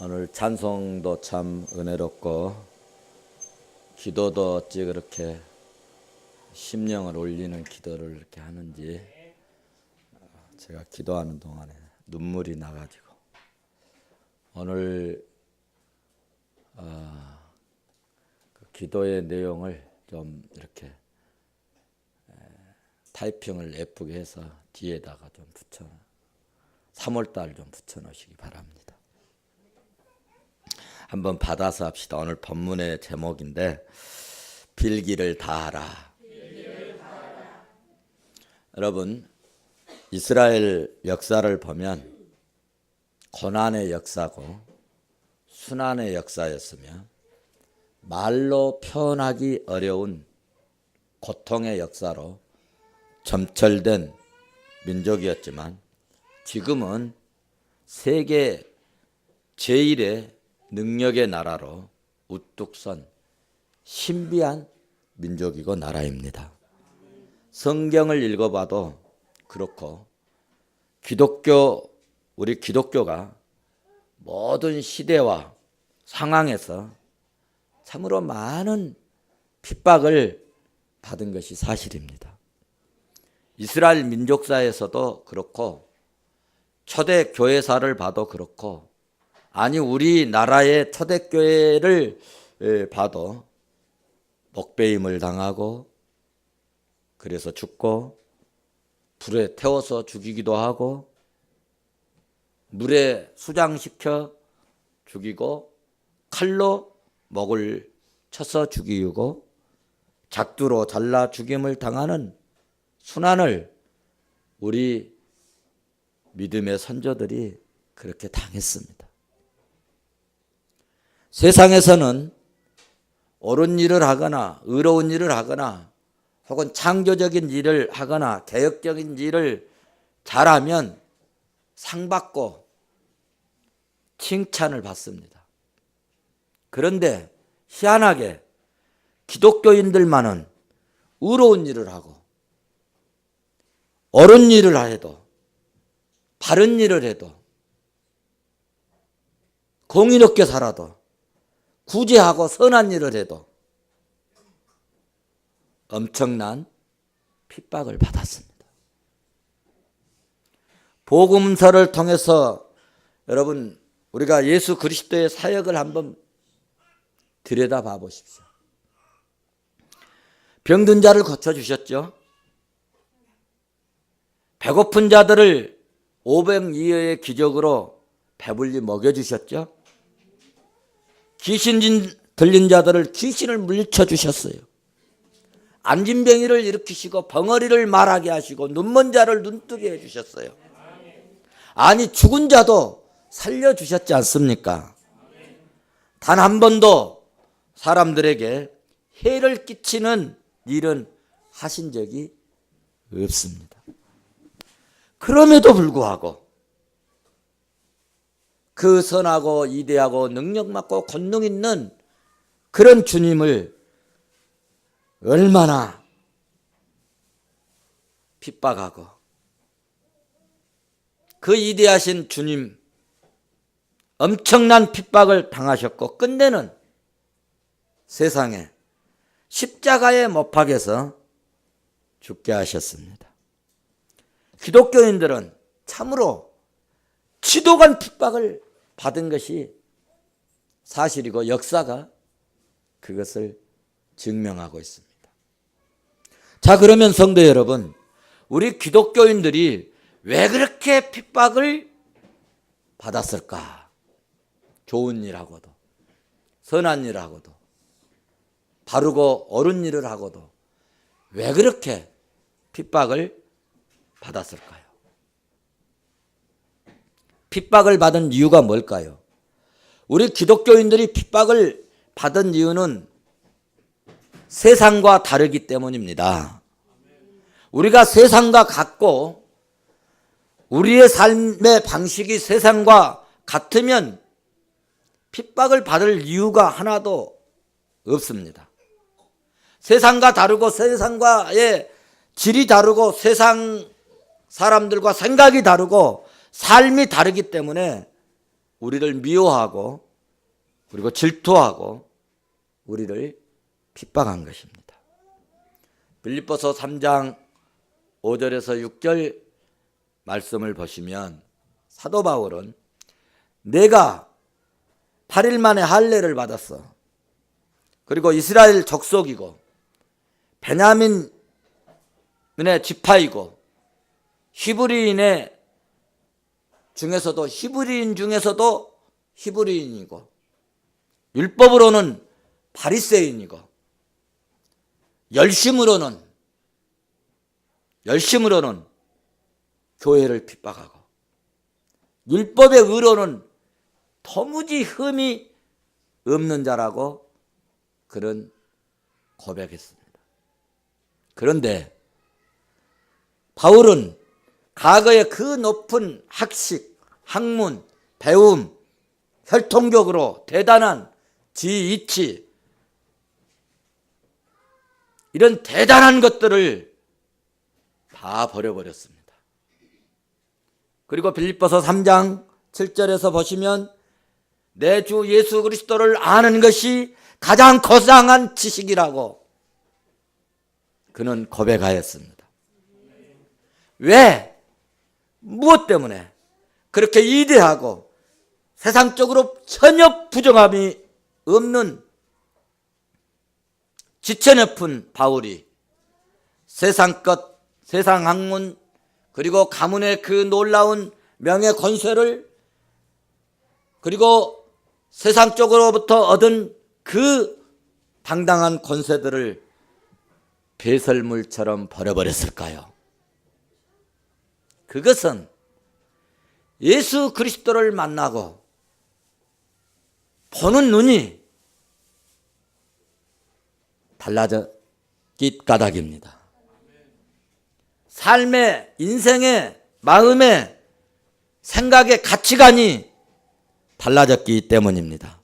오늘 찬송도 참 은혜롭고 기도도 어찌 그렇게 심령을 올리는 기도를 이렇게 하는지 제가 기도하는 동안에 눈물이 나가지고 오늘 그 기도의 내용을 좀 이렇게 타이핑을 예쁘게 해서 뒤에다가 좀 붙여 3월달 좀 붙여 놓으시기 바랍니다. 한번 받아서 합시다. 오늘 본문의 제목인데 빌기를 다하라. 여러분, 이스라엘 역사를 보면 고난의 역사고 순환의 역사였으며 말로 표현하기 어려운 고통의 역사로 점철된 민족이었지만 지금은 세계 제1의 능력의 나라로 우뚝 선 신비한 민족이고 나라입니다. 성경을 읽어봐도 그렇고 우리 기독교가 모든 시대와 상황에서 참으로 많은 핍박을 받은 것이 사실입니다. 이스라엘 민족사에서도 그렇고 초대 교회사를 봐도 그렇고 아니 우리나라의 초대교회를 봐도 목배임을 당하고 그래서 죽고 불에 태워서 죽이기도 하고 물에 수장시켜 죽이고 칼로 목을 쳐서 죽이고 작두로 잘라 죽임을 당하는 순환을 우리 믿음의 선조들이 그렇게 당했습니다. 세상에서는 옳은 일을 하거나 의로운 일을 하거나 혹은 창조적인 일을 하거나 개혁적인 일을 잘하면 상 받고 칭찬을 받습니다. 그런데 희한하게 기독교인들만은 의로운 일을 하고 옳은 일을 해도 바른 일을 해도 공의롭게 살아도 구제하고 선한 일을 해도 엄청난 핍박을 받았습니다. 복음서를 통해서 여러분 우리가 예수 그리스도의 사역을 한번 들여다봐 보십시오. 병든 자를 고쳐주셨죠. 배고픈 자들을 500이어의 기적으로 배불리 먹여주셨죠. 귀신 들린 자들을 귀신을 물리쳐 주셨어요. 안진병이를 일으키시고 벙어리를 말하게 하시고 눈먼 자를 눈뜨게 해주셨어요. 아니 죽은 자도 살려주셨지 않습니까? 단 한 번도 사람들에게 해를 끼치는 일은 하신 적이 없습니다. 그럼에도 불구하고 그 선하고 이대하고 능력 많고 권능 있는 그런 주님을 얼마나 핍박하고 그 이대하신 주님 엄청난 핍박을 당하셨고 끝내는 세상에 십자가에 못 박여서 죽게 하셨습니다. 기독교인들은 참으로 지독한 핍박을 받은 것이 사실이고 역사가 그것을 증명하고 있습니다. 자, 그러면 성도 여러분, 우리 기독교인들이 왜 그렇게 핍박을 받았을까? 좋은 일 하고도 선한 일 하고도 바르고 옳은 일을 하고도 왜 그렇게 핍박을 받았을까요? 핍박을 받은 이유가 뭘까요? 우리 기독교인들이 핍박을 받은 이유는 세상과 다르기 때문입니다. 우리가 세상과 같고 우리의 삶의 방식이 세상과 같으면 핍박을 받을 이유가 하나도 없습니다. 세상과 다르고 세상과의 질이 다르고 세상 사람들과 생각이 다르고 삶이 다르기 때문에 우리를 미워하고 그리고 질투하고 우리를 핍박한 것입니다. 빌립보서 3장 5절에서 6절 말씀을 보시면 사도 바울은 내가 8일 만에 할례를 받았어. 그리고 이스라엘 족속이고 베냐민의 지파이고 히브리인 중에서도 히브리인이고 율법으로는 바리새인이고 열심으로는 교회를 핍박하고 율법의 의로는 도무지 흠이 없는 자라고 그런 고백했습니다. 그런데 바울은 과거의 그 높은 학식, 학문, 배움, 혈통적으로 대단한 지위치 이런 대단한 것들을 다 버려버렸습니다. 그리고 빌립보서 3장 7절에서 보시면 내 주 예수 그리스도를 아는 것이 가장 거창한 지식이라고 그는 고백하였습니다. 왜? 무엇 때문에? 그렇게 이대하고 세상적으로 전혀 부정함이 없는 지체높은 바울이 세상 것, 세상 학문 그리고 가문의 그 놀라운 명예 권세를 그리고 세상적으로부터 얻은 그 당당한 권세들을 배설물처럼 버려버렸을까요? 그것은 예수 그리스도를 만나고 보는 눈이 달라졌기 까닭입니다. 삶의, 인생의, 마음의, 생각의 가치관이 달라졌기 때문입니다.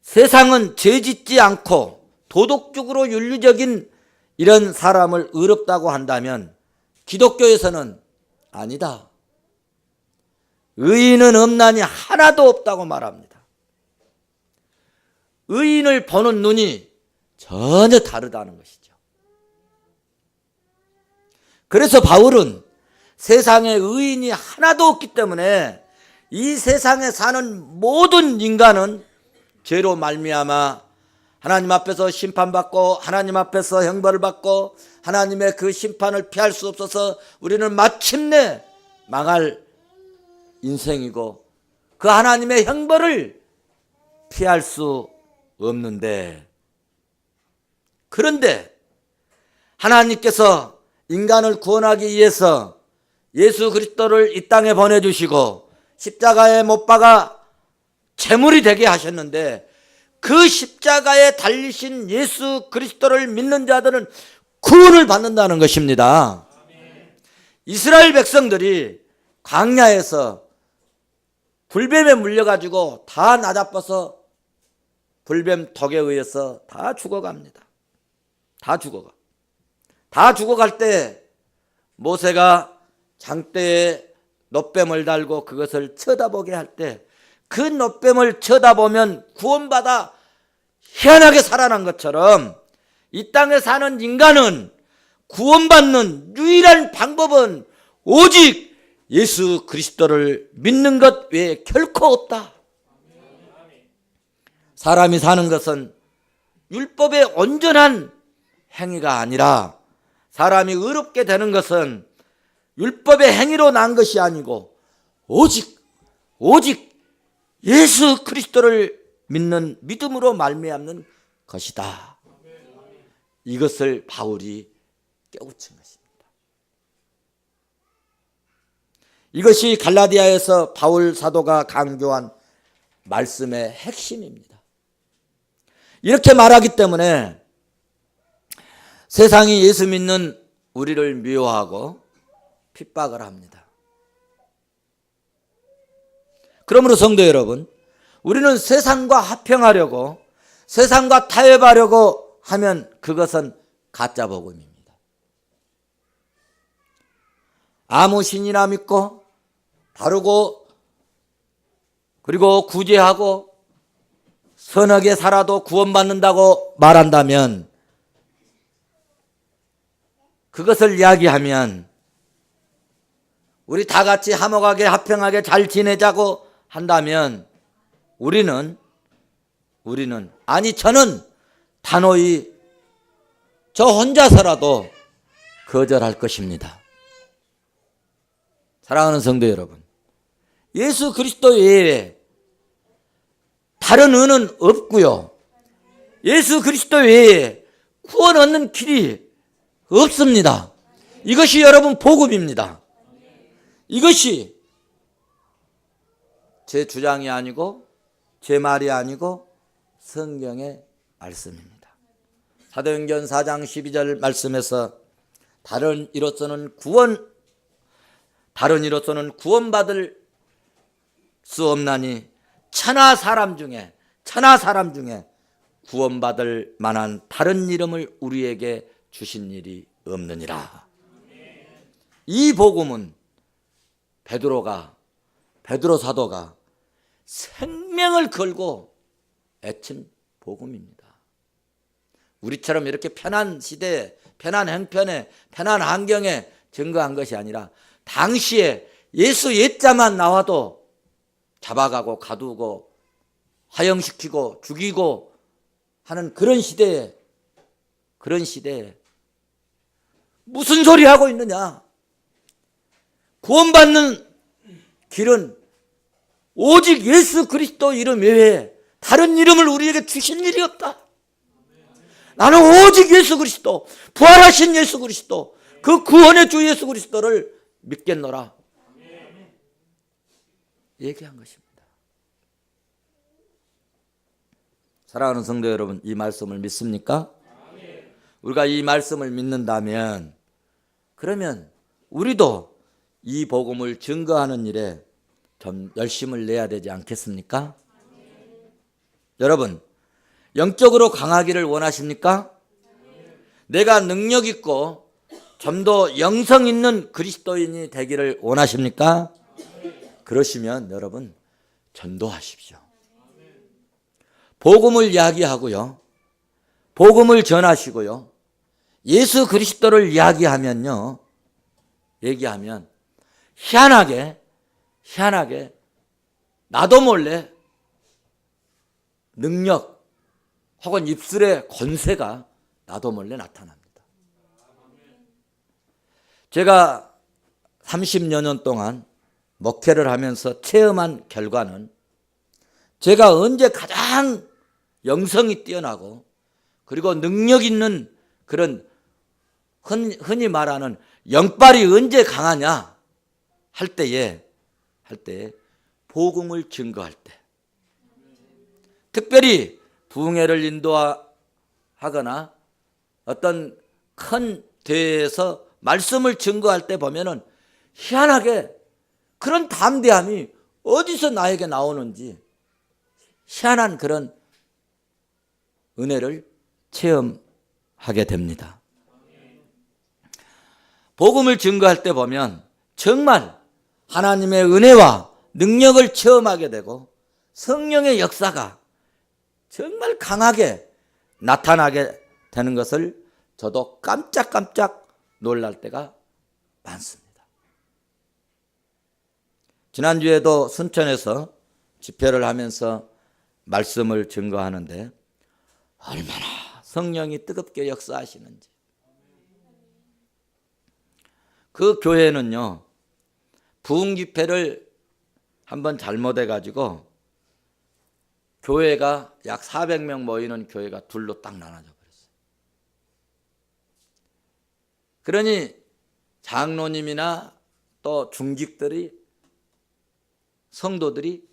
세상은 죄짓지 않고 도덕적으로 윤리적인 이런 사람을 의롭다고 한다면 기독교에서는 아니다. 의인은 없나니 하나도 없다고 말합니다. 의인을 보는 눈이 전혀 다르다는 것이죠. 그래서 바울은 세상에 의인이 하나도 없기 때문에 이 세상에 사는 모든 인간은 죄로 말미암아 하나님 앞에서 심판받고 하나님 앞에서 형벌을 받고 하나님의 그 심판을 피할 수 없어서 우리는 마침내 망할 인생이고 그 하나님의 형벌을 피할 수 없는데, 그런데 하나님께서 인간을 구원하기 위해서 예수 그리스도를 이 땅에 보내주시고 십자가에 못 박아 제물이 되게 하셨는데 그 십자가에 달리신 예수 그리스도를 믿는 자들은 구원을 받는다는 것입니다. 이스라엘 백성들이 광야에서 불뱀에 물려가지고 다 나자빠서 불뱀 덕에 의해서 다 죽어갑니다. 다 죽어갈 때 모세가 장대에 놋뱀을 달고 그것을 쳐다보게 할 때 그 놋뱀을 쳐다보면 구원받아 희한하게 살아난 것처럼 이 땅에 사는 인간은 구원받는 유일한 방법은 오직 예수 그리스도를 믿는 것 외에 결코 없다. 사람이 사는 것은 율법의 온전한 행위가 아니라 사람이 의롭게 되는 것은 율법의 행위로 난 것이 아니고 오직 예수 그리스도를 믿는 믿음으로 말미암는 것이다. 이것을 바울이 깨우친 것입니다. 이것이 갈라디아에서 바울 사도가 강조한 말씀의 핵심입니다. 이렇게 말하기 때문에 세상이 예수 믿는 우리를 미워하고 핍박을 합니다. 그러므로 성도 여러분, 우리는 세상과 화평하려고 세상과 타협하려고 하면 그것은 가짜 복음입니다. 아무 신이나 믿고 바르고 그리고 구제하고 선하게 살아도 구원받는다고 말한다면, 그것을 이야기하면 우리 다 같이 화목하게 화평하게 잘 지내자고 한다면 우리는 아니 저는 단호히 저 혼자서라도 거절할 것입니다. 사랑하는 성도 여러분, 예수 그리스도 외에 다른 은은 없고요. 예수 그리스도 외에 구원 얻는 길이 없습니다. 이것이 여러분 복음입니다. 이것이 제 주장이 아니고 제 말이 아니고 성경의 말씀입니다. 사도행전 4장 12절 말씀에서 다른 이로서는 구원받을 수 없나니 천하 사람 중에 구원받을 만한 다른 이름을 우리에게 주신 일이 없느니라. 이 복음은 베드로 사도가 생명을 걸고 애친 복음입니다. 우리처럼 이렇게 편한 시대에, 편한 형편에, 편한 환경에 증거한 것이 아니라 당시에 예수 옛자만 나와도 잡아가고 가두고 화형시키고 죽이고 하는 그런 시대에 무슨 소리 하고 있느냐? 구원받는 길은 오직 예수 그리스도 이름 외에 다른 이름을 우리에게 주신 일이 없다. 나는 오직 예수 그리스도, 부활하신 예수 그리스도, 그 구원의 주 예수 그리스도를 믿겠노라 얘기한 것입니다. 사랑하는 성도 여러분, 이 말씀을 믿습니까? 우리가 이 말씀을 믿는다면, 그러면 우리도 이 복음을 증거하는 일에 좀 열심을 내야 되지 않겠습니까? 여러분, 영적으로 강하기를 원하십니까? 내가 능력 있고 좀 더 영성 있는 그리스도인이 되기를 원하십니까? 그러시면 여러분, 전도하십시오. 복음을 이야기하고요, 복음을 전하시고요, 예수 그리스도를 얘기하면 희한하게 나도 몰래 능력 혹은 입술의 권세가 나도 몰래 나타납니다. 제가 30여 년 동안 목회를 하면서 체험한 결과는, 제가 언제 가장 영성이 뛰어나고 그리고 능력 있는 그런 흔히 말하는 영빨이 언제 강하냐 할 때에 복음을 증거할 때, 특별히 부흥회를 인도하거나 어떤 큰 대회에서 말씀을 증거할 때 보면은 희한하게 그런 담대함이 어디서 나에게 나오는지 희한한 그런 은혜를 체험하게 됩니다. 복음을 증거할 때 보면 정말 하나님의 은혜와 능력을 체험하게 되고 성령의 역사가 정말 강하게 나타나게 되는 것을 저도 깜짝깜짝 놀랄 때가 많습니다. 지난주에도 순천에서 집회를 하면서 말씀을 증거하는데 얼마나 성령이 뜨겁게 역사하시는지. 그 교회는요, 부흥 집회를 한번 잘못해가지고 교회가 약 400명 모이는 교회가 둘로 딱 나눠져 버렸어요. 그러니 장로님이나 또 중직들이, 성도들이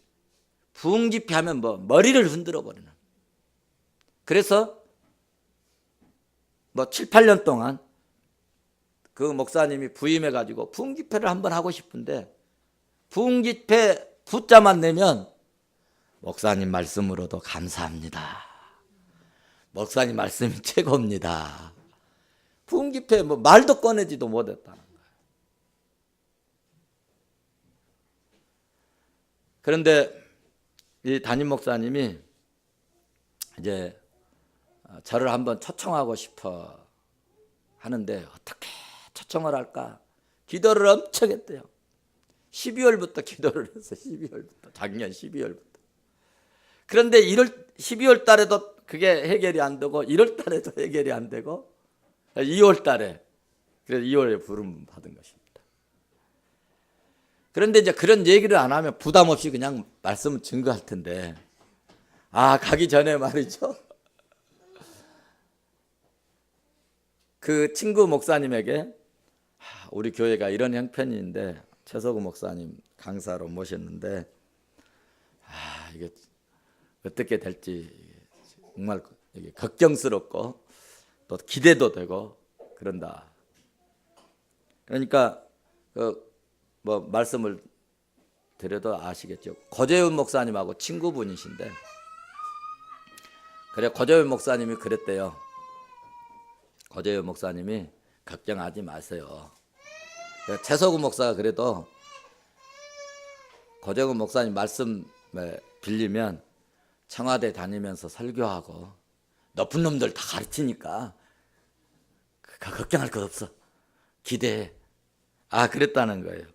부흥 집회하면 머리를 흔들어 버리는. 그래서 7, 8년 동안 그 목사님이 부임해가지고 부흥 집회를 한번 하고 싶은데, 부흥 집회 숫자만 내면 목사님 말씀으로도 감사합니다, 목사님 말씀이 최고입니다. 부흥 집회 말도 꺼내지도 못했다는 거예요. 그런데 이 담임 목사님이 이제 저를 한번 초청하고 싶어 하는데 어떻게 초청을 할까? 기도를 엄청 했대요. 12월부터 기도를 했어요. 12월부터. 작년 12월부터. 그런데 12월 달에도 그게 해결이 안 되고 1월 달에도 해결이 안 되고 2월 달에 그래서 2월에 부름 받은 것입니다. 그런데 이제 그런 얘기를 안 하면 부담 없이 그냥 말씀을 증거할 텐데 가기 전에 말이죠. 그 친구 목사님에게 우리 교회가 이런 형편인데 최석우 목사님 강사로 모셨는데 이게 어떻게 될지 정말 이게 걱정스럽고 또 기대도 되고 그런다. 그러니까 뭐 말씀을 드려도 아시겠죠. 고재훈 목사님하고 친구분이신데 그래 고재훈 목사님이 그랬대요. 고재훈 목사님이 걱정하지 마세요. 최석우 목사가 그래도 고재훈 목사님 말씀 빌리면 청와대 다니면서 설교하고 높은 놈들 다 가르치니까 걱정할 것 없어. 기대해. 그랬다는 거예요.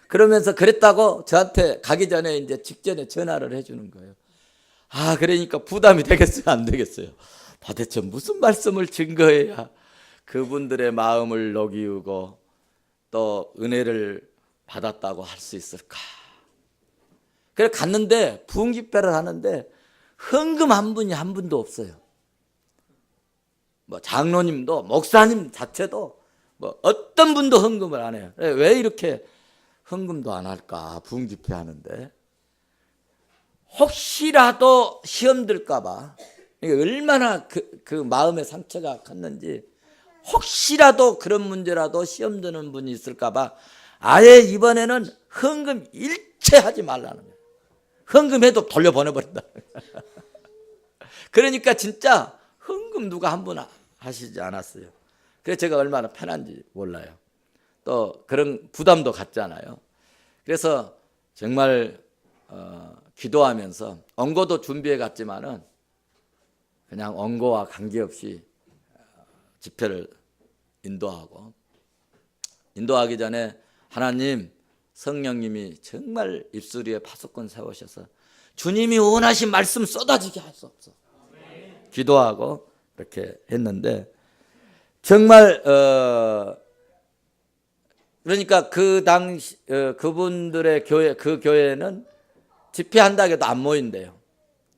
그러면서 그랬다고 저한테 가기 전에 이제 직전에 전화를 해주는 거예요. 그러니까 부담이 되겠어요, 안 되겠어요? 도대체 무슨 말씀을 증거해야 그분들의 마음을 녹이고 또 은혜를 받았다고 할 수 있을까? 그래 갔는데 부흥 집회를 하는데 헌금 한 분도 없어요. 뭐 장로님도 목사님 자체도 뭐 어떤 분도 헌금을 안 해요. 왜 이렇게 헌금도 안 할까? 부흥 집회 하는데 혹시라도 시험 들까 봐 얼마나 그 마음의 상처가 컸는지 혹시라도 그런 문제라도 시험 드는 분이 있을까 봐 아예 이번에는 헌금 일체 하지 말라는 거예요. 헌금해도 돌려보내버린다. 그러니까 진짜 헌금 누가 한 분 하시지 않았어요. 그래서 제가 얼마나 편한지 몰라요. 또 그런 부담도 갖잖아요. 그래서 정말 기도하면서 언고도 준비해 갔지만은 그냥 언고와 관계없이 집회를 인도하기 전에 하나님 성령님이 정말 입술 위에 파수꾼 세우셔서 주님이 원하신 말씀 쏟아지게 할 수 없어. 기도하고 이렇게 했는데 정말 그러니까 그 당시 그분들의 그 교회는 집회한다 해도 안 모인대요.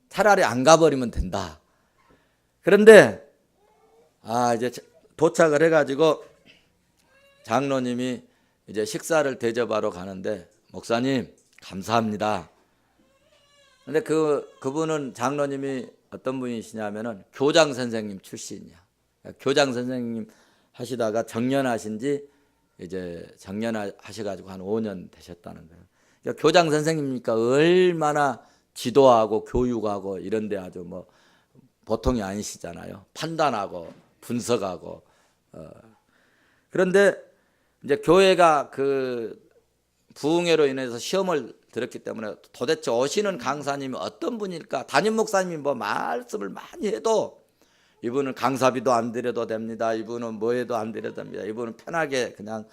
차라리 안 가버리면 된다. 그런데 이제 도착을 해가지고 장로님이 이제 식사를 대접하러 가는데 목사님 감사합니다. 근데 그분은 장로님이 어떤 분이시냐면은 교장 선생님 출신이야. 교장 선생님 하시다가 정년하신 지 이제 정년하셔가지고 한 5년 되셨다는 거예요. 그러니까 교장 선생님이니까 얼마나 지도하고 교육하고 이런데 아주 뭐 보통이 아니시잖아요. 판단하고 분석하고 그런데 이제 교회가 그 부흥회로 인해서 시험을 들었기 때문에 도대체 오시는 강사님이 어떤 분일까? 담임 목사님이 뭐 말씀을 많이 해도 이분은 강사비도 안 드려도 됩니다. 이분은 뭐 해도 안 드려도 됩니다. 이분은 편하게 그냥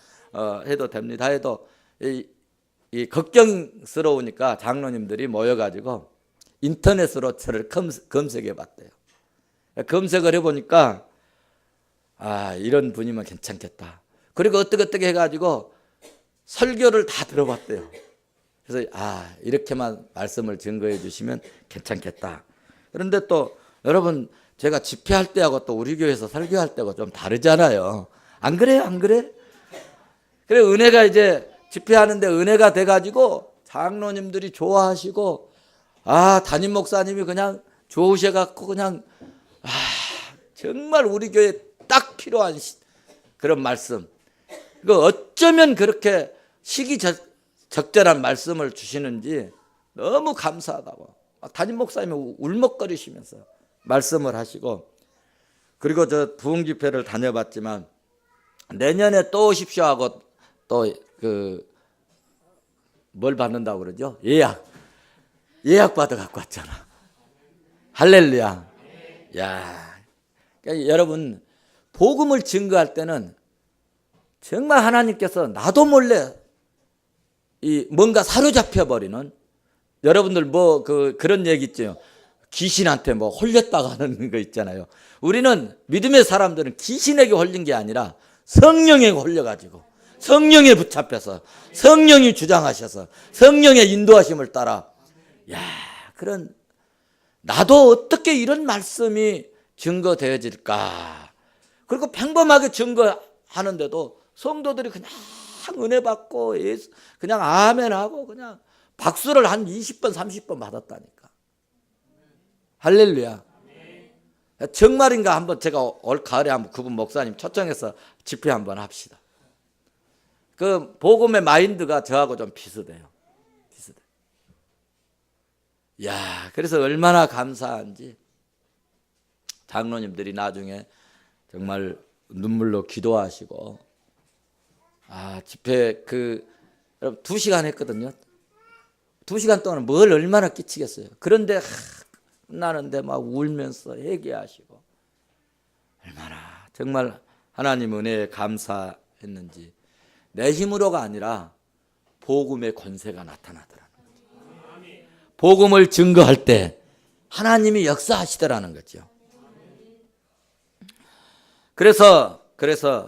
해도 됩니다. 해도 이 걱정스러우니까 장로님들이 모여가지고 인터넷으로 저를 검색해 봤대요. 검색을 해보니까 이런 분이면 괜찮겠다. 그리고 어떻게 해가지고 설교를 다 들어봤대요. 그래서 이렇게만 말씀을 증거해 주시면 괜찮겠다. 그런데 또 여러분 제가 집회할 때하고 또 우리 교회에서 설교할 때하고 좀 다르잖아요. 안 그래요? 안 그래? 그래 은혜가 이제 집회하는데 은혜가 돼가지고 장로님들이 좋아하시고 담임 목사님이 그냥 좋으셔갖고 그냥 정말 우리 교회에 딱 필요한 그런 말씀. 어쩌면 그렇게 적절한 말씀을 주시는지 너무 감사하다고. 담임 목사님이 울먹거리시면서 말씀을 하시고 그리고 저 부흥 집회를 다녀봤지만 내년에 또 오십시오 하고 또 뭘 받는다고 그러죠? 예약. 예약받아 갖고 왔잖아. 할렐루야. 야, 그러니까 여러분 복음을 증거할 때는 정말 하나님께서 나도 몰래 이 뭔가 사로잡혀 버리는, 여러분들 뭐 그런 얘기 있죠. 귀신한테 뭐 홀렸다고 하는 거 있잖아요. 우리는 믿음의 사람들은 귀신에게 홀린 게 아니라 성령에 홀려가지고 성령에 붙잡혀서 성령이 주장하셔서 성령의 인도하심을 따라, 야, 그런 나도 어떻게 이런 말씀이 증거되어질까. 그리고 평범하게 증거하는데도 성도들이 그냥 은혜 받고 그냥 아멘하고 그냥 박수를 한 20번 30번 받았다니까. 할렐루야. 정말인가 한번 제가 올 가을에 한번 그분 목사님 초청해서 집회 한번 합시다. 그 복음의 마인드가 저하고 좀 비슷해요. 야, 그래서 얼마나 감사한지 장로님들이 나중에 정말 눈물로 기도하시고, 집회 여러분 2시간 했거든요. 2시간 동안 뭘 얼마나 끼치겠어요. 그런데 끝나는데 막 울면서 회개하시고, 얼마나 정말 하나님 은혜에 감사했는지. 내 힘으로가 아니라 복음의 권세가 나타나더라는 거죠. 복음을 증거할 때 하나님이 역사하시더라는 거죠. 그래서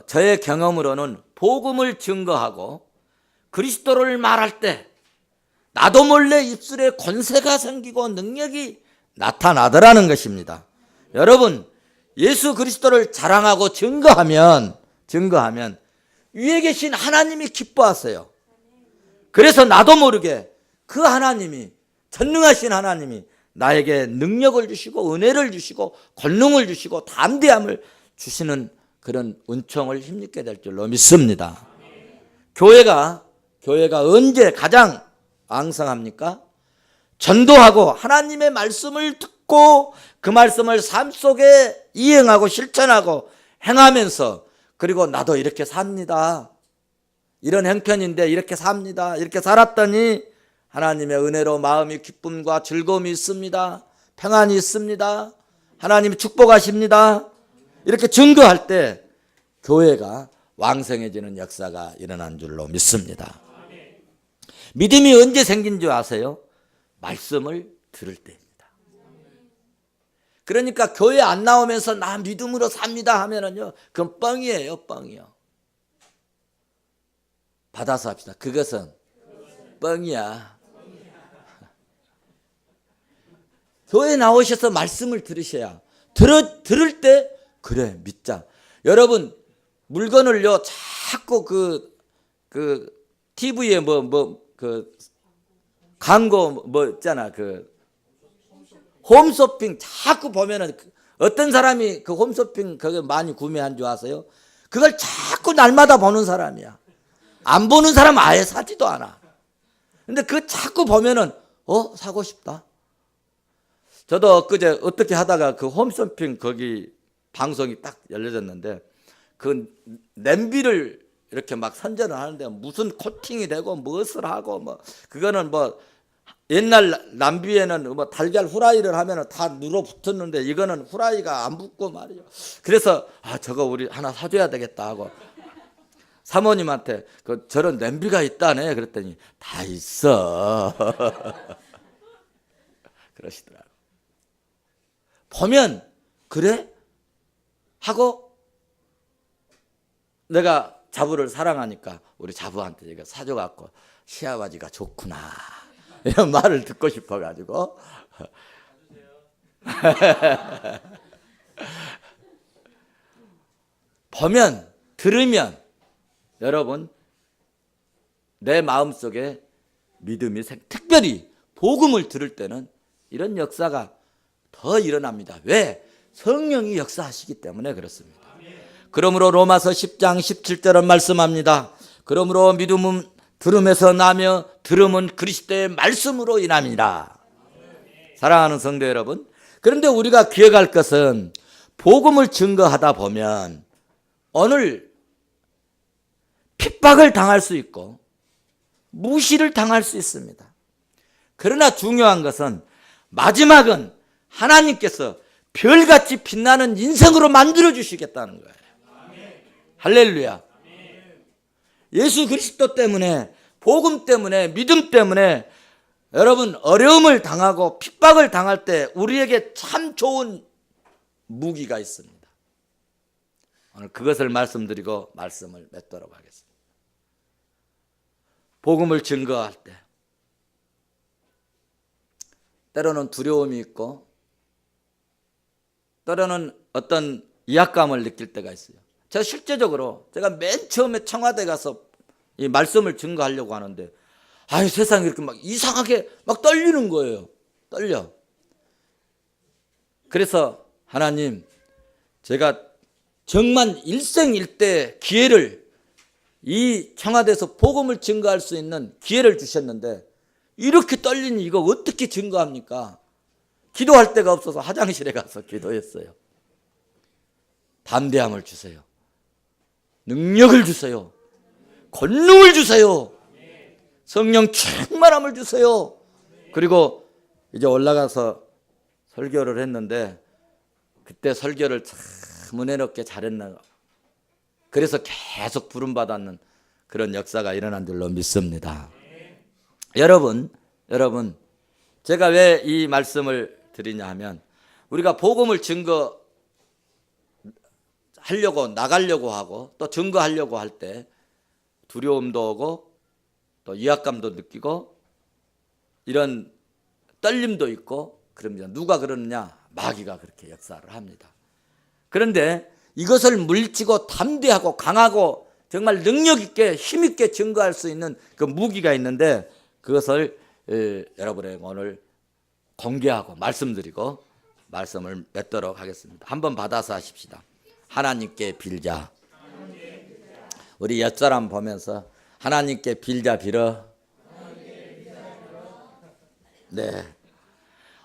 저의 경험으로는 복음을 증거하고 그리스도를 말할 때 나도 몰래 입술에 권세가 생기고 능력이 나타나더라는 것입니다. 여러분, 예수 그리스도를 자랑하고 증거하면 위에 계신 하나님이 기뻐하세요. 그래서 나도 모르게 그 하나님이, 전능하신 하나님이 나에게 능력을 주시고 은혜를 주시고 권능을 주시고 담대함을 주시는 그런 은총을 힘입게 될 줄로 믿습니다. 교회가 언제 가장 왕성합니까? 전도하고 하나님의 말씀을 듣고 그 말씀을 삶 속에 이행하고 실천하고 행하면서, 그리고 나도 이렇게 삽니다. 이런 형편인데 이렇게 삽니다. 이렇게 살았더니 하나님의 은혜로 마음이 기쁨과 즐거움이 있습니다. 평안이 있습니다. 하나님이 축복하십니다. 이렇게 증거할 때 교회가 왕성해지는 역사가 일어난 줄로 믿습니다. 믿음이 언제 생긴 줄 아세요? 말씀을 들을 때입니다. 그러니까 교회 안 나오면서 나 믿음으로 삽니다 하면은요, 그건 뻥이에요, 뻥이요. 받아서 합시다. 그것은 뻥이야. 교회 나오셔서 말씀을 들으셔야, 들을 때 그래 믿자. 여러분, 물건을요 자꾸 TV에 광고 있잖아. 홈쇼핑 자꾸 보면은 어떤 사람이 그 홈쇼핑 그거 많이 구매한 줄 아세요? 그걸 자꾸 날마다 보는 사람이야. 안 보는 사람은 아예 사지도 않아. 근데 그 자꾸 보면은 사고 싶다. 저도 엊그제 어떻게 하다가 그 홈쇼핑 거기 방송이 딱 열려졌는데, 그 냄비를 이렇게 막 선전을 하는데 무슨 코팅이 되고 무엇을 하고 그거는 옛날 남비에는 달걀 후라이를 하면 다 눌어붙었는데 이거는 후라이가 안 붙고 말이죠. 그래서 저거 우리 하나 사줘야 되겠다 하고 사모님한테 저런 냄비가 있다네 그랬더니 다 있어. 그러시더라고. 보면 그래? 하고 내가 자부를 사랑하니까 우리 자부한테 제가 사줘갖고 시아버지가 좋구나 이런 말을 듣고 싶어가지고 보면 들으면 여러분 내 마음속에 믿음이 특별히 복음을 들을 때는 이런 역사가 더 일어납니다. 왜? 성령이 역사하시기 때문에 그렇습니다. 그러므로 로마서 10장 17절은 말씀합니다. 그러므로 믿음은 들음에서 나며 들음은 그리스도의 말씀으로 인합니다. 사랑하는 성도 여러분, 그런데 우리가 기억할 것은 복음을 증거하다 보면 오늘 핍박을 당할 수 있고 무시를 당할 수 있습니다. 그러나 중요한 것은 마지막은 하나님께서 별같이 빛나는 인생으로 만들어 주시겠다는 거예요. 할렐루야. 예수 그리스도 때문에, 복음 때문에, 믿음 때문에 여러분 어려움을 당하고 핍박을 당할 때 우리에게 참 좋은 무기가 있습니다. 오늘 그것을 말씀드리고 말씀을 맺도록 하겠습니다. 복음을 증거할 때 때로는 두려움이 있고 때로는 어떤 위압감을 느낄 때가 있어요. 제가 실제적으로 제가 맨 처음에 청와대 가서 이 말씀을 증거하려고 하는데 아유 세상이 이렇게 막 이상하게 막 떨리는 거예요. 떨려. 그래서 하나님, 제가 정말 일생일대 기회를, 이 청와대에서 복음을 증거할 수 있는 기회를 주셨는데 이렇게 떨리니 이거 어떻게 증거합니까? 기도할 데가 없어서 화장실에 가서 기도했어요. 담대함을 주세요. 능력을 주세요. 권능을 주세요. 성령 충만함을 주세요. 그리고 이제 올라가서 설교를 했는데 그때 설교를 참 은혜롭게 잘했나. 그래서 계속 부름받았는 그런 역사가 일어난 줄로 믿습니다. 여러분, 제가 왜 이 말씀을 드리냐 하면 우리가 복음을 증거하려고 나가려고 하고 또 증거하려고 할 때 두려움도 오고 또 위압감도 느끼고 이런 떨림도 있고 그럽니다. 누가 그러느냐? 마귀가 그렇게 역사를 합니다. 그런데 이것을 물리치고 담대하고 강하고 정말 능력 있게 힘 있게 증거할 수 있는 그 무기가 있는데 그것을 여러분에게 오늘 공개하고 말씀드리고 말씀을 맺도록 하겠습니다. 한번 받아서 하십시다. 하나님께 빌자. 우리 옆사람 보면서 하나님께 빌자 빌어. 네.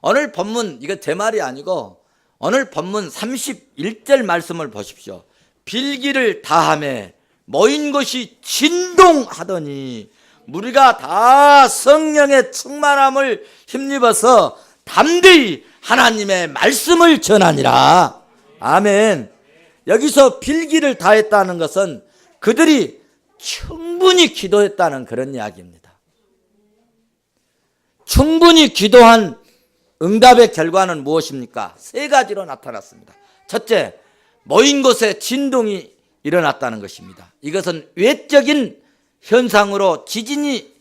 오늘 본문, 이거 제 말이 아니고 오늘 본문 31절 말씀을 보십시오. 빌기를 다하매 모인 것이 진동하더니 우리가 다 성령의 충만함을 힘입어서 담대히 하나님의 말씀을 전하니라. 아멘. 여기서 빌기를 다했다는 것은 그들이 충분히 기도했다는 그런 이야기입니다. 충분히 기도한 응답의 결과는 무엇입니까? 세 가지로 나타났습니다. 첫째, 모인 곳에 진동이 일어났다는 것입니다. 이것은 외적인 현상으로 지진이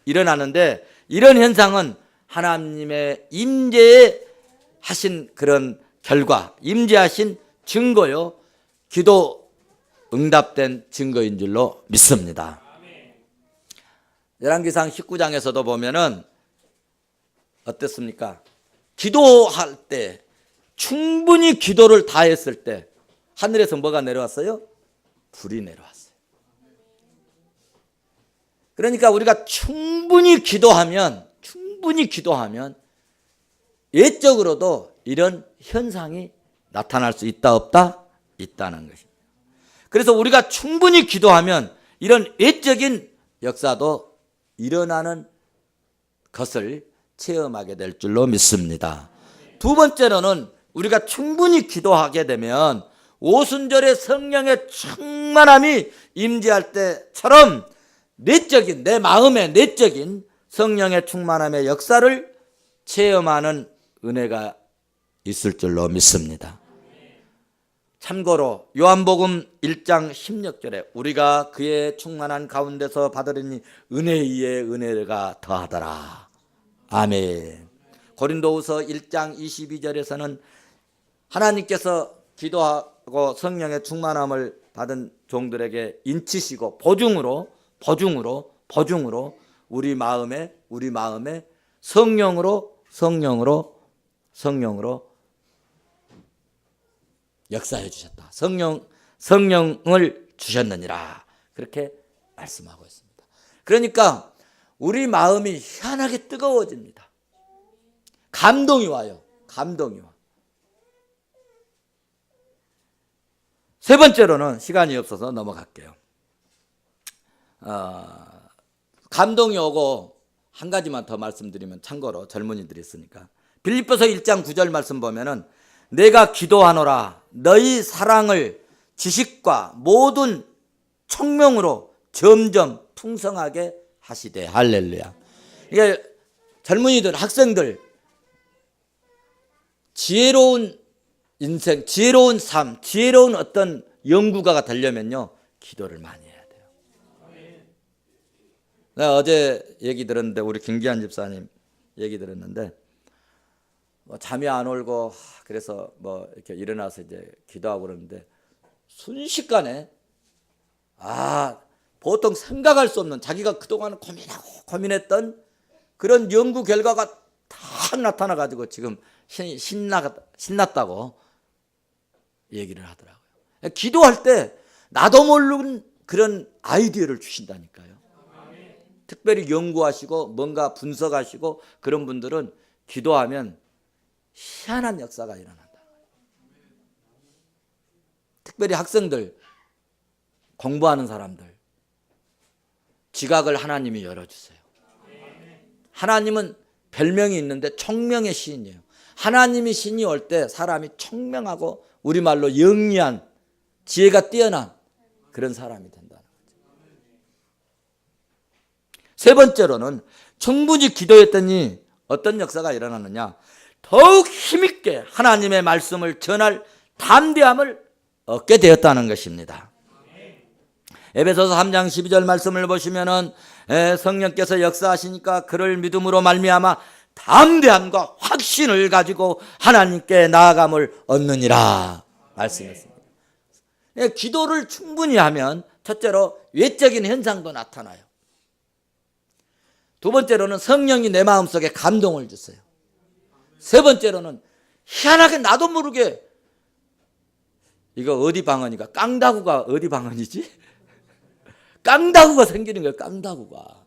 일어나는데 이런 현상은 하나님의 임재에 하신 그런 결과, 임재하신 증거요, 기도 응답된 증거인 줄로 믿습니다. 열왕기상 19장에서도 보면은 어땠습니까? 기도할 때 충분히 기도를 다했을 때 하늘에서 뭐가 내려왔어요? 불이 내려왔어요. 그러니까 우리가 충분히 기도하면 예적으로도 이런 현상이 나타날 수 있다 없다? 있다는 것입니다. 그래서 우리가 충분히 기도하면 이런 외적인 역사도 일어나는 것을 체험하게 될 줄로 믿습니다. 두 번째로는 우리가 충분히 기도하게 되면 오순절의 성령의 충만함이 임재할 때처럼 내적인, 내 마음의 내적인 성령의 충만함의 역사를 체험하는 은혜가 있을 줄로 믿습니다. 참고로 요한복음 1장 16절에 우리가 그의 충만한 가운데서 받으리니 은혜 위에 은혜가 더하더라. 아멘. 고린도후서 1장 22절에서는 하나님께서 기도하고 성령의 충만함을 받은 종들에게 인치시고 보증으로 우리 마음에 성령으로 역사해 주셨다. 성령을 주셨느니라. 그렇게 말씀하고 있습니다. 그러니까 우리 마음이 희한하게 뜨거워집니다. 감동이 와요. 감동이 와. 세 번째로는 시간이 없어서 넘어갈게요. 감동이 오고 한 가지만 더 말씀드리면, 참고로 젊은이들이 있으니까, 빌립보서 1장 9절 말씀 보면은 내가 기도하노라 너희 사랑을 지식과 모든 청명으로 점점 풍성하게 하시되. 할렐루야. 이게 젊은이들, 학생들, 지혜로운 인생, 지혜로운 삶, 지혜로운 어떤 연구가가 되려면요, 기도를 많이 해야 돼요. 내가 어제 얘기 들었는데, 우리 김기한 집사님 얘기 들었는데, 잠이 안 오고 그래서 이렇게 일어나서 이제 기도하고 그러는데, 순식간에 보통 생각할 수 없는, 자기가 그동안 고민하고 고민했던 그런 연구 결과가 다 나타나 가지고 지금 신났다고 얘기를 하더라고요. 기도할 때 나도 모르는 그런 아이디어를 주신다니까요. 특별히 연구하시고 뭔가 분석하시고 그런 분들은 기도하면 희한한 역사가 일어난다. 특별히 학생들, 공부하는 사람들, 지각을 하나님이 열어주세요. 하나님은 별명이 있는데 청명의 시인이에요. 하나님이 신이 올 때 사람이 청명하고 우리말로 영리한, 지혜가 뛰어난 그런 사람이 된다는 거죠. 세 번째로는 충분히 기도했더니 어떤 역사가 일어나느냐, 더욱 힘있게 하나님의 말씀을 전할 담대함을 얻게 되었다는 것입니다. 에베소서 3장 12절 말씀을 보시면은 성령께서 역사하시니까 그를 믿음으로 말미암아 담대함과 확신을 가지고 하나님께 나아감을 얻느니라 말씀했습니다. 기도를 충분히 하면 첫째로 외적인 현상도 나타나요. 두 번째로는 성령이 내 마음속에 감동을 주세요. 세 번째로는 희한하게 나도 모르게, 이거 어디 방언이가, 깡다구가 어디 방언이지? 깡다구가 생기는 거예요. 깡다구가.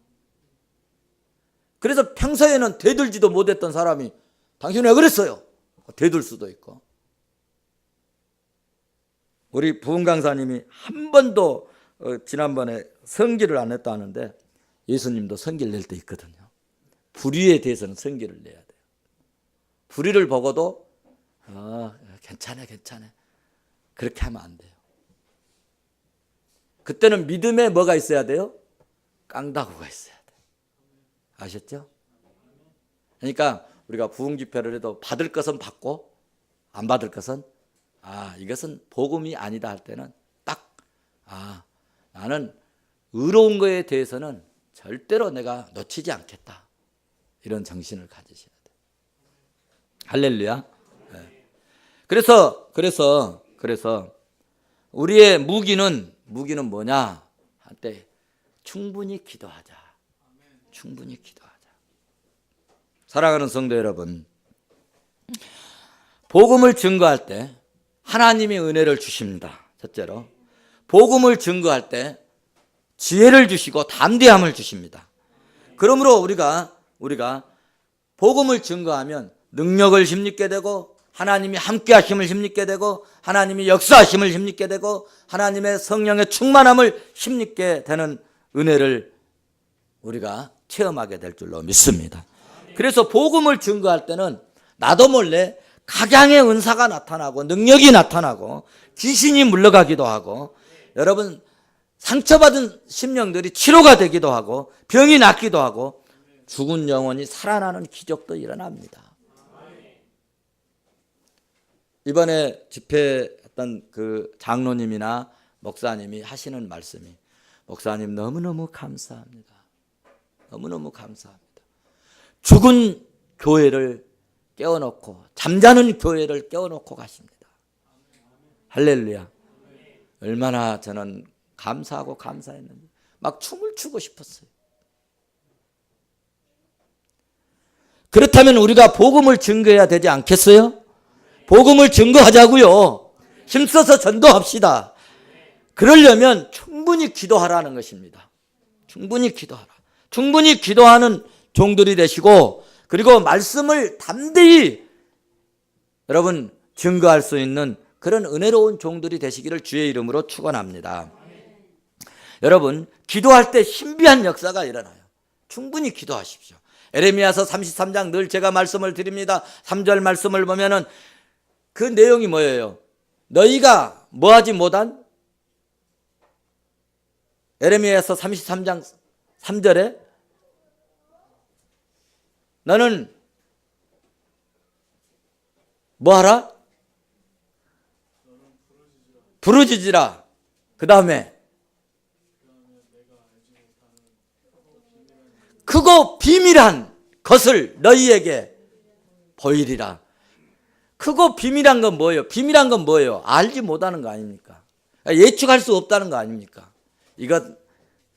그래서 평소에는 대들지도 못했던 사람이 당신 왜 그랬어요? 대들 수도 있고. 우리 부흥 강사님이 한 번도 지난번에 성기를 안 했다 하는데, 예수님도 성기를 낼 때 있거든요. 불의에 대해서는 성기를 내야 돼요. 불의를 보고도 괜찮아 그렇게 하면 안 돼요. 그때는 믿음에 뭐가 있어야 돼요? 깡다구가 있어야 돼요. 아셨죠? 그러니까 우리가 부흥 집회를 해도 받을 것은 받고 안 받을 것은 이것은 복음이 아니다 할 때는 딱 나는 의로운 거에 대해서는 절대로 내가 놓치지 않겠다, 이런 정신을 가지셔야 돼요. 할렐루야. 네. 그래서 우리의 무기는 뭐냐 할 때 충분히 기도하자. 충분히 기도하자. 사랑하는 성도 여러분, 복음을 증거할 때 하나님이 은혜를 주십니다. 첫째로 복음을 증거할 때 지혜를 주시고 담대함을 주십니다. 그러므로 우리가 복음을 증거하면 능력을 힘입게 되고, 하나님이 함께 하심을 힘입게 되고, 하나님이 역사하심을 힘입게 되고, 하나님의 성령의 충만함을 힘입게 되는 은혜를 우리가 체험하게 될 줄로 믿습니다. 그래서 복음을 증거할 때는 나도 몰래 각양의 은사가 나타나고 능력이 나타나고 귀신이 물러가기도 하고, 여러분 상처받은 심령들이 치료가 되기도 하고 병이 낫기도 하고 죽은 영혼이 살아나는 기적도 일어납니다. 이번에 집회했던 그 장로님이나 목사님이 하시는 말씀이, 목사님 너무너무 감사합니다. 너무너무 감사합니다. 죽은 교회를 깨워놓고, 잠자는 교회를 깨워놓고 가십니다. 할렐루야. 얼마나 저는 감사하고 감사했는지 막 춤을 추고 싶었어요. 그렇다면 우리가 복음을 증거해야 되지 않겠어요? 복음을 증거하자고요. 힘써서 전도합시다. 그러려면 충분히 기도하라는 것입니다. 충분히 기도하라. 충분히 기도하는 종들이 되시고, 그리고 말씀을 담대히 여러분 증거할 수 있는 그런 은혜로운 종들이 되시기를 주의 이름으로 축원합니다. 여러분, 기도할 때 신비한 역사가 일어나요. 충분히 기도하십시오. 에레미야서 33장 늘 제가 말씀을 드립니다. 3절 말씀을 보면은 그 내용이 뭐예요? 너희가 뭐하지 못한 에레미야서 33장 3절에 너는 뭐하라? 부르짖으라. 그 다음에 크고 비밀한 것을 너희에게 보이리라. 크고 비밀한 건 뭐예요? 비밀한 건 뭐예요? 알지 못하는 거 아닙니까? 예측할 수 없다는 거 아닙니까? 이거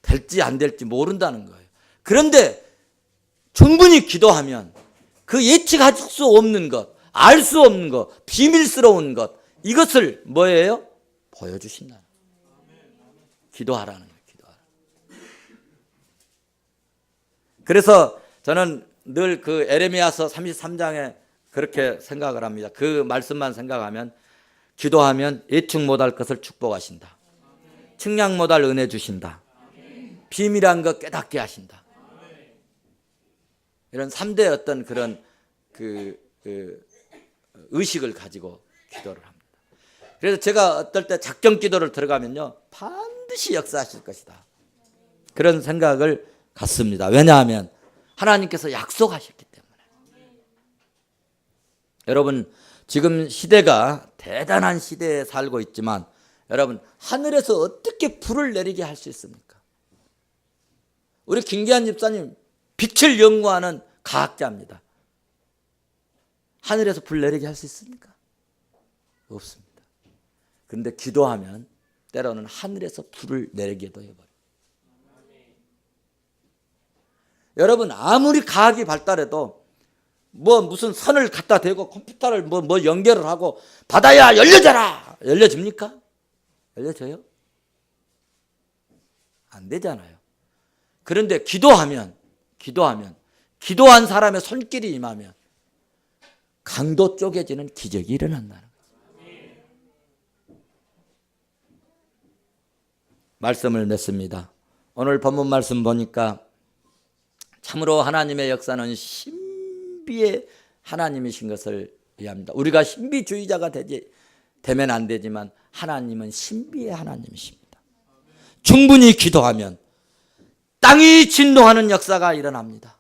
될지 안 될지 모른다는 거예요. 그런데 충분히 기도하면 그 예측할 수 없는 것, 알 수 없는 것, 비밀스러운 것, 이것을 뭐예요? 보여주신다는 거예요. 기도하라는 거예요. 기도하라. 그래서 저는 늘 그 에레미야서 33장에 그렇게 생각을 합니다. 그 말씀만 생각하면 기도하면 예측 못할 것을 축복하신다. 측량 못할 은혜 주신다. 비밀한 것 깨닫게 하신다. 이런 3대 어떤 그런 의식을 가지고 기도를 합니다. 그래서 제가 어떨 때 작정 기도를 들어가면요, 반드시 역사하실 것이다. 그런 생각을 갖습니다. 왜냐하면 하나님께서 약속하셨기 때문에. 여러분, 지금 시대가 대단한 시대에 살고 있지만 여러분, 하늘에서 어떻게 불을 내리게 할 수 있습니까? 우리 김기한 집사님 빛을 연구하는 과학자입니다. 하늘에서 불 내리게 할 수 있습니까? 없습니다. 그런데 기도하면 때로는 하늘에서 불을 내리게도 해버려요. 여러분, 아무리 과학이 발달해도 무슨 선을 갖다 대고 컴퓨터를 뭐 연결을 하고 바다야 열려져라! 열려집니까? 열려져요? 안 되잖아요. 그런데 기도한 사람의 손길이 임하면 강도 쪼개지는 기적이 일어난다는 거죠. 말씀을 맺습니다. 오늘 본문 말씀 보니까 참으로 하나님의 역사는 신비의 하나님이신 것을 이해합니다. 우리가 신비주의자가 되면 안 되지만 하나님은 신비의 하나님이십니다. 충분히 기도하면 땅이 진동하는 역사가 일어납니다.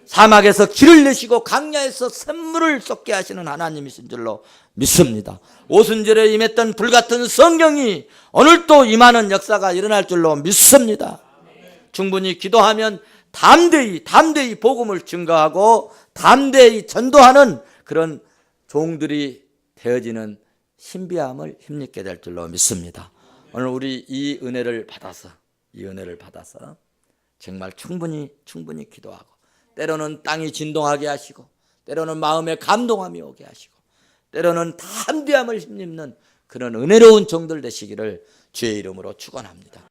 사막에서 길을 내시고 강야에서 샘물을 쏟게 하시는 하나님이신 줄로 믿습니다. 오순절에 임했던 불같은 성령이 오늘 또 임하는 역사가 일어날 줄로 믿습니다. 충분히 기도하면 담대히 복음을 증거하고 담대히 전도하는 그런 종들이 되어지는 신비함을 힘입게 될 줄로 믿습니다. 오늘 우리 이 은혜를 받아서 정말 충분히 기도하고 때로는 땅이 진동하게 하시고 때로는 마음에 감동함이 오게 하시고 때로는 담대함을 힘입는 그런 은혜로운 종들 되시기를 주의 이름으로 축원합니다.